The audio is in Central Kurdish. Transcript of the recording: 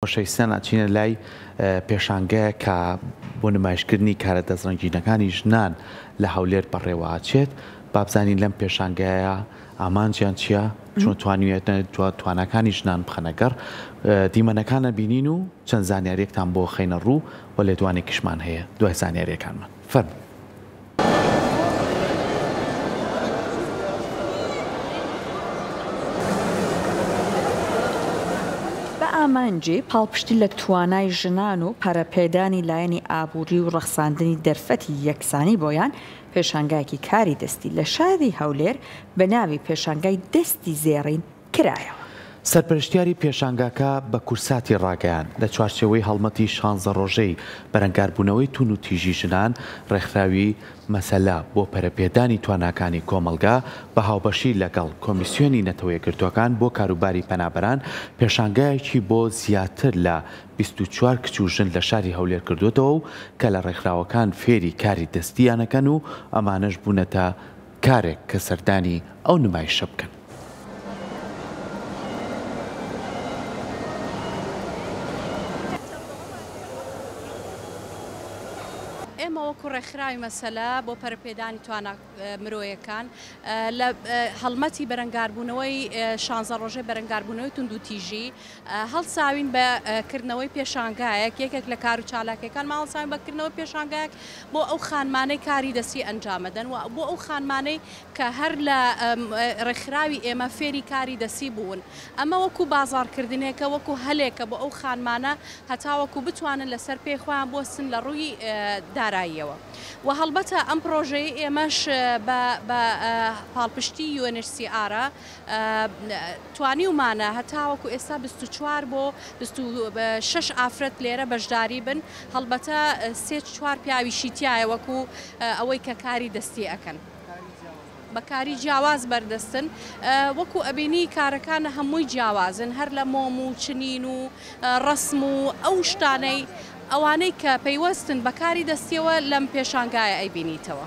خۆشەویستان ئاچینە لای پێشانگەیە کە بۆ نمایشکردنی کارە دەستڕنجینەکانی ژنان لە هەولێر بەڕێوەچێت با بزانین لەم پێشانگایە ئامانجیان چییە چۆن توانوێتە توانەکانی ژنان بخەنەگەڕ دیمەنەکانە بینین و چەند زانیاریەکتان بۆ خەینە ڕوو و لە دوانێکیشمان هەیە دوای زانیاریەکانمان فەرموو. ئامانجی پاڵپشتی لە توانای ژنان و پەرەپێدانی لایەنی ئابووری و ڕەخساندنی دەرفەتی یەکسانی بۆیان پێشانگایەکی کاری دەستی لە شاری هەولێر بە ناوی پێشانگای دەستی زێڕین کرایەوە. سەرپەرشتیاری پێشانگاکە بە کورساتی ڕاگەیان لە چوارچێوەی هەڵمەتی 16 ڕۆژەی بەرەنگاربوونەوەی تون و تیژی ژنان ڕێکخراوی مەسەلا بۆ پەرەپێدانی تواناکانی کۆمەلگا بە هاوبەشی لەگەڵ کۆمیسیۆنی نەتەوە یەکگرتوەکان بۆ کاروباری پەنابەران پێشانگایەکی بۆ زیاتر لە 24 کچ و ژن لە شاری هەولێر کردوێتەوە و کە لە ڕێکخراوەکان فێری کاری دەستیانەکەن و ئەمانەش بوونەتە کارێک کە سەردانی ئەو نمایشە بکەن. ئێمە وەکو ڕێکخراوی مەسەلا بۆ پەرەپێدانی توانە مرۆیەکان لە هەڵمەتی بەرەنگاربوونەوەی 16 ڕۆژەی بەرەنگاربوونەوەی تونند و تیژی هەڵساوین بەکردنەوەی پێشانگایەک یەکێک لە کار و چالاکیەکان هەڵساوین بەکردنەوەی پێشانگایەک بۆ ئەو خانمانەی کاری دەستی ئەنجامەدەن و بۆ ئەو خانمانەی کە هەر لە ڕێکخراوی ئێمە فێری کاری دەستی بوون. ئەمە وەکو بازاڕکردنێکە وەکو هەلێکە بۆ ئەو خانمانە هەتاوەکو بتوانن لەسەر پێی خۆیان بۆستن لە ڕووی داراییەوە و هەڵبەتە ئەم پرۆژەی ئێمەش بە پاڵپشتی UNHCR توانیومانە هەتاوەکو ئێستا 24 بۆ 26 ئافرەت لێرە بەشداری بن هەڵبەتە 3-4 پیاویشی تایە وەکو ئەوەی کە کاری دەستی ئەکەن. بەکاری جیاواز بەردەستن وەکو ئەبینی کارەکانە هەمووی جیاوازن هەر لە مۆم و چنین و ڕسم و ئەو شتانەی ئەوانەی کە پەیوەستن بەکاری دەستیەوە لەم پێشانگایە ئەیبینیتەوە.